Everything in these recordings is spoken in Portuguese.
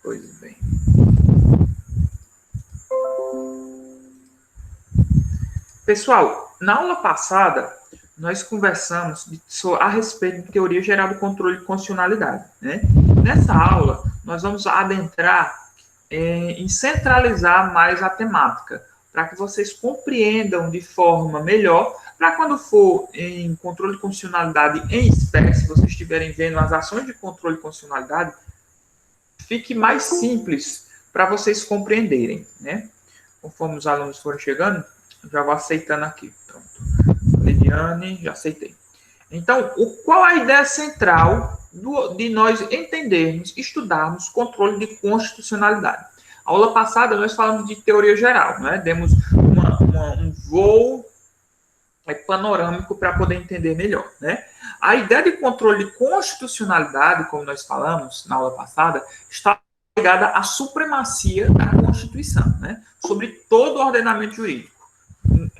Pois bem. Pessoal, na aula passada, nós conversamos a respeito de teoria geral do controle de constitucionalidade, né? Nessa aula, nós vamos adentrar em centralizar mais a temática, para que vocês compreendam de forma melhor, para quando for em controle de constitucionalidade em espécie, se vocês estiverem vendo as ações de controle de constitucionalidade, fique mais simples para vocês compreenderem, né? Conforme os alunos forem chegando, já vou aceitando aqui. Pronto. Lidiane, já aceitei. Então, qual a ideia central de nós entendermos, estudarmos controle de constitucionalidade? A aula passada nós falamos de teoria geral, né? Demos um voo panorâmico para poder entender melhor, né? A ideia de controle de constitucionalidade, como nós falamos na aula passada, está ligada à supremacia da Constituição, né? Sobre todo o ordenamento jurídico.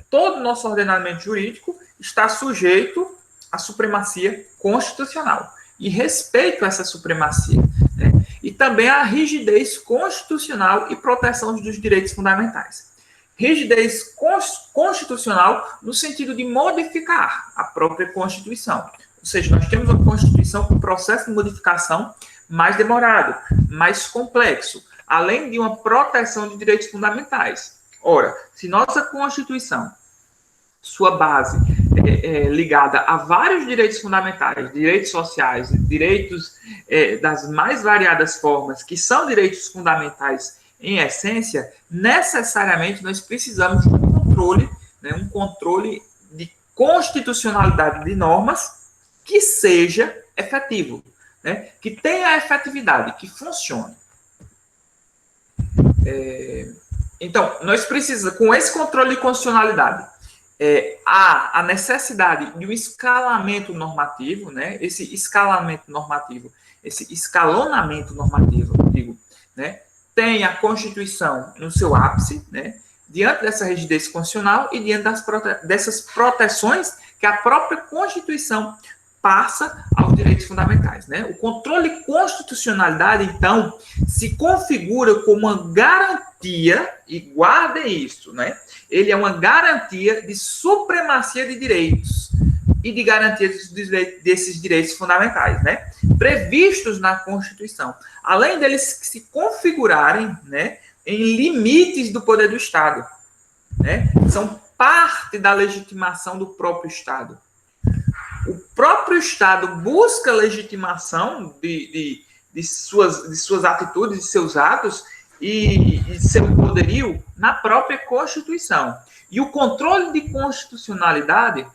Todo o nosso ordenamento jurídico está sujeito à supremacia constitucional e respeito a essa supremacia, né? E também à rigidez constitucional e proteção dos direitos fundamentais. Rigidez constitucional no sentido de modificar a própria Constituição. Ou seja, nós temos uma Constituição com processo de modificação mais demorado, mais complexo, além de uma proteção de direitos fundamentais. Ora, se nossa Constituição, sua base é ligada a vários direitos fundamentais, direitos sociais, direitos das mais variadas formas, que são direitos fundamentais em essência, necessariamente nós precisamos de um controle, né, um controle de constitucionalidade de normas que seja efetivo, né, que tenha efetividade, que funcione. Então, nós precisamos, com esse controle de constitucionalidade, há a necessidade de um escalamento normativo, né? Esse escalamento normativo, esse escalonamento normativo, digo, né? Tem a Constituição no seu ápice, né? Diante dessa rigidez constitucional e diante dessas proteções que a própria Constituição passa aos direitos fundamentais, né? O controle de constitucionalidade, então, se configura como uma garantia, e guardem isso, né? Ele é uma garantia de supremacia de direitos e de garantia desses direitos fundamentais, né? Previstos na Constituição, além deles se configurarem, né, em limites do poder do Estado, né? São parte da legitimação do próprio Estado. O próprio Estado busca legitimação de suas atitudes, de seus atos e seu poderio na própria Constituição. E o controle de constitucionalidade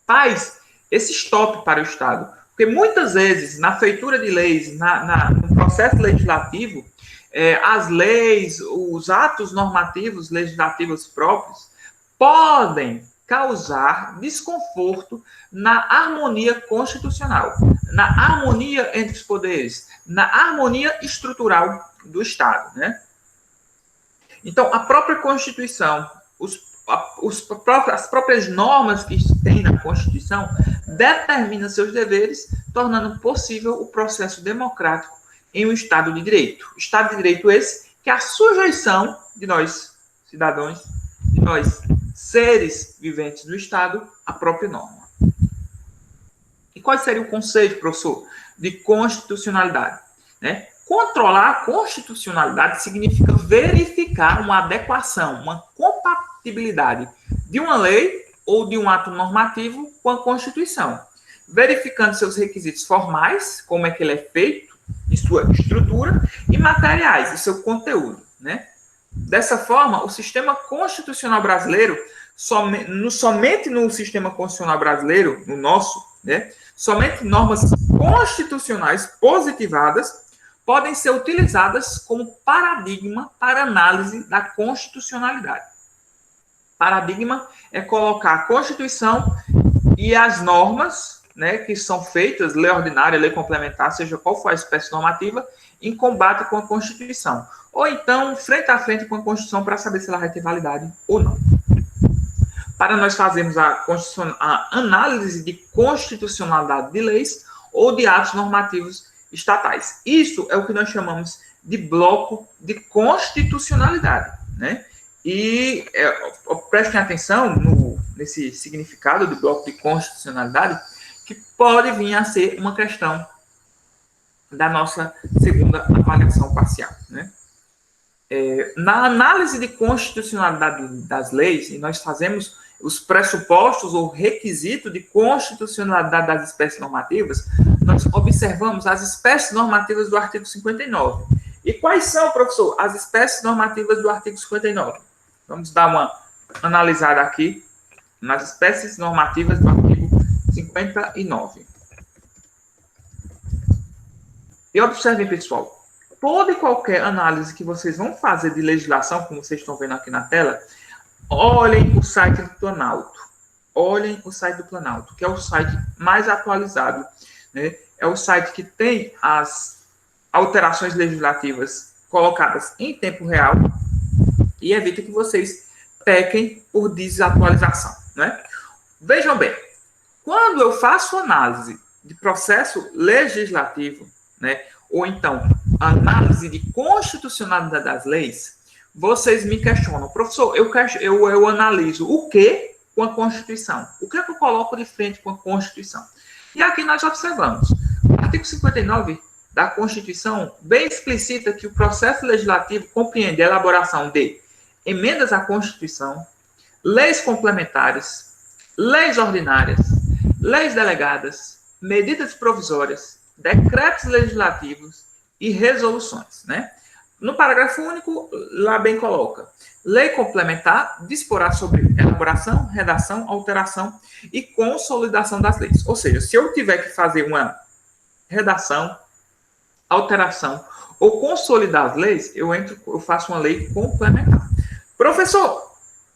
faz esse stop para o Estado. Porque muitas vezes, na feitura de leis, no processo legislativo, as leis, os atos normativos legislativos próprios podem causar desconforto na harmonia constitucional, na harmonia entre os poderes, na harmonia estrutural do Estado, né? Então, a própria Constituição, as próprias normas que tem na Constituição determinam seus deveres, tornando possível o processo democrático em um Estado de Direito. Estado de Direito esse que é a sujeição de nós, cidadãos, de nós, seres viventes do Estado, à própria norma. E qual seria o conceito, professor, de constitucionalidade? Né? Controlar a constitucionalidade significa verificar uma adequação, uma compatibilidade de uma lei ou de um ato normativo com a Constituição, verificando seus requisitos formais, como é que ele é feito, em sua estrutura, e materiais, em seu conteúdo, né? Dessa forma, o sistema constitucional brasileiro, somente no sistema constitucional brasileiro, no nosso, né, somente normas constitucionais positivadas podem ser utilizadas como paradigma para análise da constitucionalidade. Paradigma é colocar a Constituição e as normas, né, que são feitas, lei ordinária, lei complementar, seja qual for a espécie normativa, em combate com a Constituição. Ou então, frente a frente com a Constituição, para saber se ela vai ter validade ou não. Para nós fazermos a análise de constitucionalidade de leis ou de atos normativos estatais. Isso é o que nós chamamos de bloco de constitucionalidade, né? E prestem atenção nesse significado de bloco de constitucionalidade, que pode vir a ser uma questão da nossa segunda avaliação parcial, né? Na análise de constitucionalidade das leis, e nós fazemos os pressupostos ou requisito de constitucionalidade das espécies normativas, nós observamos as espécies normativas do artigo 59. E quais são, professor, as espécies normativas do artigo 59? Vamos dar uma analisada aqui nas espécies normativas do artigo 59. E observem, pessoal, toda e qualquer análise que vocês vão fazer de legislação, como vocês estão vendo aqui na tela, olhem o site do Planalto. Olhem o site do Planalto, que é o site mais atualizado, né? É o site que tem as alterações legislativas colocadas em tempo real e evita que vocês pequem por desatualização, né? Vejam bem, quando eu faço análise de processo legislativo, né, ou então análise de constitucionalidade das leis, vocês me questionam, professor, eu analiso o que com a Constituição? O que é que eu coloco de frente com a Constituição? E aqui nós observamos, o artigo 59 da Constituição bem explicita que o processo legislativo compreende a elaboração de emendas à Constituição, leis complementares, leis ordinárias, leis delegadas, medidas provisórias, decretos legislativos e resoluções, né? No parágrafo único, lá bem coloca, lei complementar disporá sobre elaboração, redação, alteração e consolidação das leis. Ou seja, se eu tiver que fazer uma redação, alteração ou consolidar as leis, eu faço uma lei complementar. Professor,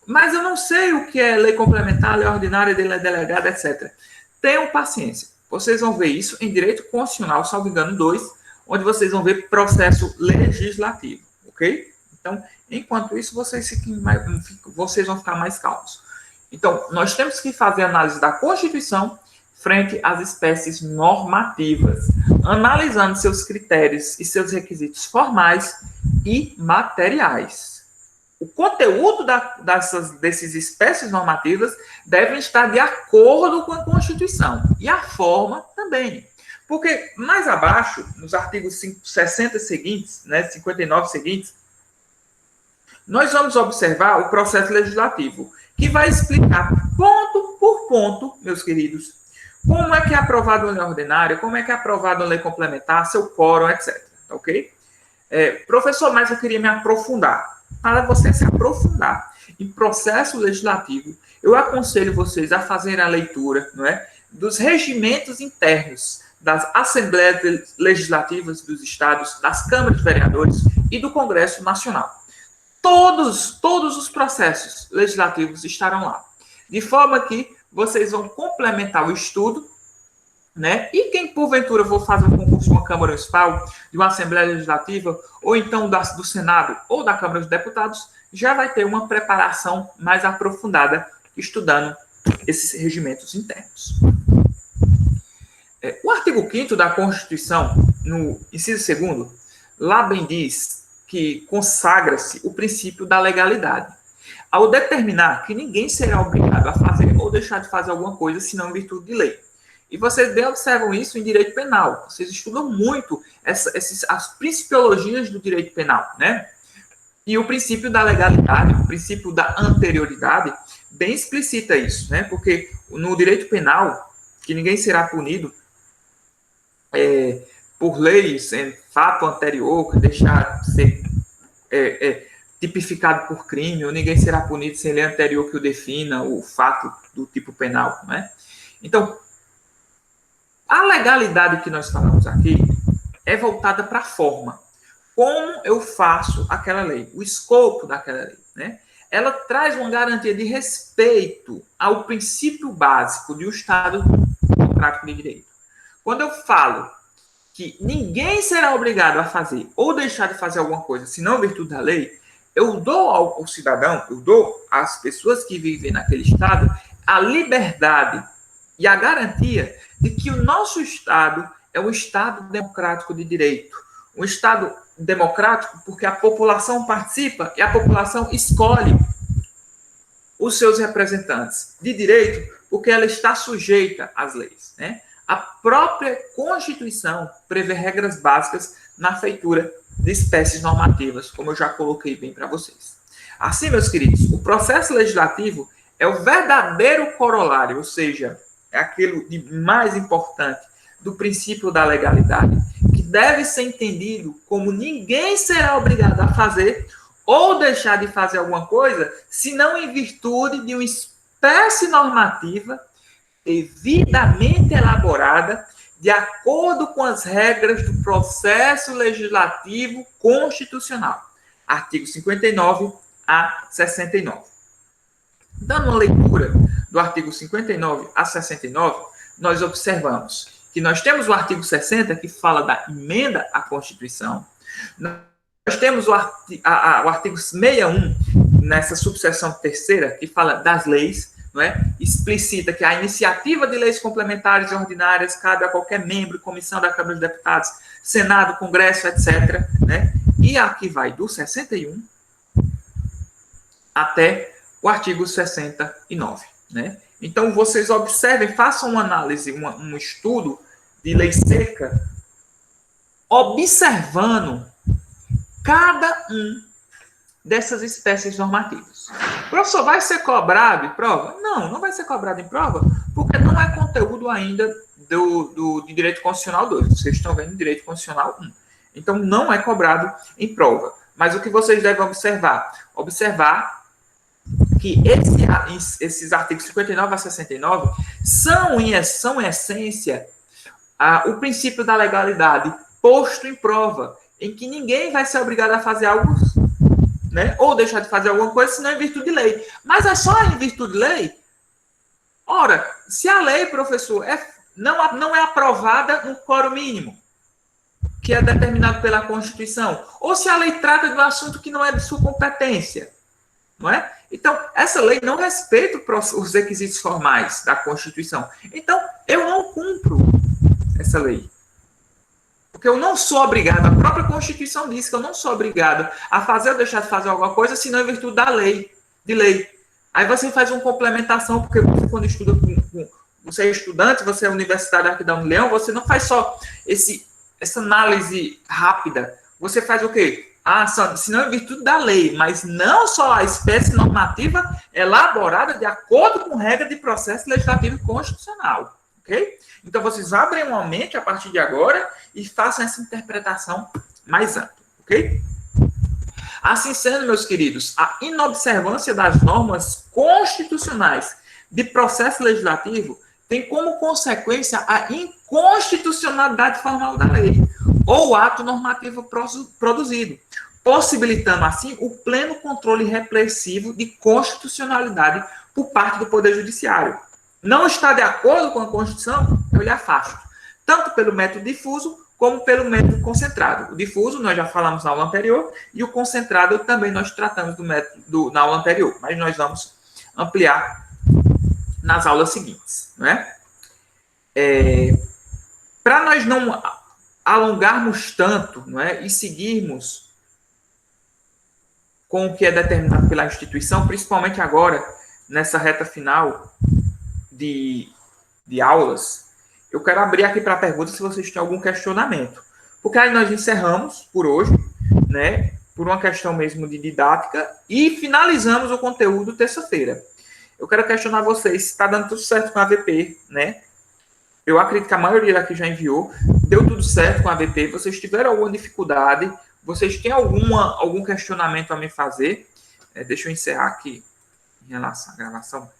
mas eu não sei o que é lei complementar, lei ordinária, lei delegada, etc. Tenham paciência. Vocês vão ver isso em Direito Constitucional, salvo engano 2, onde vocês vão ver processo legislativo, ok? Então, enquanto isso, vocês vão ficar mais calmos. Então, nós temos que fazer análise da Constituição frente às espécies normativas, analisando seus critérios e seus requisitos formais e materiais. O conteúdo dessas espécies normativas deve estar de acordo com a Constituição. E a forma também. Porque mais abaixo, nos artigos 60 seguintes, né, 59 seguintes, nós vamos observar o processo legislativo, que vai explicar ponto por ponto, meus queridos, como é que é aprovada uma lei ordinária, como é que é aprovada uma lei complementar, seu quórum, etc. Ok? Professor, mas eu queria me aprofundar. Para você se aprofundar em processo legislativo, eu aconselho vocês a fazerem a leitura, não é, dos regimentos internos das Assembleias Legislativas dos Estados, das Câmaras de Vereadores e do Congresso Nacional. Todos os processos legislativos estarão lá. De forma que vocês vão complementar o estudo, né? E quem, porventura, for fazer um concurso de uma Câmara Municipal, de uma Assembleia Legislativa, ou então do Senado ou da Câmara dos Deputados, já vai ter uma preparação mais aprofundada estudando esses regimentos internos. O artigo 5º da Constituição, no inciso 2º, lá bem diz que consagra-se o princípio da legalidade, ao determinar que ninguém será obrigado a fazer ou deixar de fazer alguma coisa, senão em virtude de lei. E vocês bem observam isso em direito penal. Vocês estudam muito as principiologias do direito penal, né? E o princípio da legalidade, o princípio da anterioridade, bem explicita isso, né? Porque no direito penal, que ninguém será punido por leis em fato anterior, que deixar de ser tipificado por crime, ou ninguém será punido sem lei anterior que o defina, o fato do tipo penal, né? Então, a legalidade que nós falamos aqui é voltada para a forma. Como eu faço aquela lei, o escopo daquela lei, né? Ela traz uma garantia de respeito ao princípio básico de um Estado democrático de direito. Quando eu falo que ninguém será obrigado a fazer ou deixar de fazer alguma coisa, senão em virtude da lei, eu dou ao cidadão, eu dou às pessoas que vivem naquele Estado a liberdade e a garantia de que o nosso Estado é um Estado democrático de direito. Um Estado democrático porque a população participa e a população escolhe os seus representantes. De direito porque ela está sujeita às leis, né? A própria Constituição prevê regras básicas na feitura de espécies normativas, como eu já coloquei bem para vocês. Assim, meus queridos, o processo legislativo é o verdadeiro corolário, ou seja, é aquilo de mais importante do princípio da legalidade, que deve ser entendido como ninguém será obrigado a fazer ou deixar de fazer alguma coisa, senão em virtude de uma espécie normativa devidamente elaborada de acordo com as regras do processo legislativo constitucional. Artigo 59 a 69. Dando uma leitura do artigo 59 a 69, nós observamos que nós temos o artigo 60, que fala da emenda à Constituição. Nós temos o artigo 61, nessa subseção terceira, que fala das leis, não é? Explicita que a iniciativa de leis complementares e ordinárias cabe a qualquer membro, comissão da Câmara dos Deputados, Senado, Congresso, etc. Né? E aqui vai do 61 até o artigo 69. Né? Então, vocês observem, façam uma análise, um estudo de lei seca, observando cada dessas espécies normativas. O professor vai ser cobrado em prova? Não, não vai ser cobrado em prova, porque não é conteúdo ainda de Direito Constitucional 2. Vocês estão vendo Direito Constitucional 1. Então, não é cobrado em prova. Mas o que vocês devem observar? Observar que esses artigos 59 a 69 são em essência, o princípio da legalidade posto em prova, em que ninguém vai ser obrigado a fazer algo, né, ou deixar de fazer alguma coisa, senão em virtude de lei. Mas é só em virtude de lei? Ora, se a lei, professor, não é aprovada no quórum mínimo, que é determinado pela Constituição, ou se a lei trata de um assunto que não é de sua competência, não é? Então, essa lei não respeita os requisitos formais da Constituição. Então, eu não cumpro essa lei. Porque eu não sou obrigado, a própria Constituição diz que eu não sou obrigado a fazer ou deixar de fazer alguma coisa, senão em virtude da lei, de lei. Aí você faz uma complementação, porque você, quando estuda você é estudante, você é universitário aqui da Unileão, você não faz só essa análise rápida. Você faz o quê? Senão em virtude da lei, mas não só a espécie normativa elaborada de acordo com regra de processo legislativo constitucional. Ok? Então, vocês abrem uma mente a partir de agora e façam essa interpretação mais ampla, ok? Assim sendo, meus queridos, a inobservância das normas constitucionais de processo legislativo tem como consequência a inconstitucionalidade formal da lei ou ato normativo produzido, possibilitando, assim, o pleno controle repressivo de constitucionalidade por parte do Poder Judiciário. Não está de acordo com a Constituição, eu lhe afasto. Tanto pelo método difuso, como pelo método concentrado. O difuso, nós já falamos na aula anterior, e o concentrado também nós tratamos do método na aula anterior, mas nós vamos ampliar nas aulas seguintes. Né? Para nós não alongarmos tanto, não é? E seguirmos com o que é determinado pela instituição, principalmente agora, nessa reta final de aulas, eu quero abrir aqui para perguntas se vocês têm algum questionamento. Porque aí nós encerramos por hoje, né, por uma questão mesmo de didática, e finalizamos o conteúdo terça-feira. Eu quero questionar vocês se está dando tudo certo com a AVP, né? Eu acredito que a maioria daqui já enviou. Deu tudo certo com a AVP. Vocês tiveram alguma dificuldade? Vocês têm algum questionamento a me fazer? Deixa eu encerrar aqui em relação à gravação.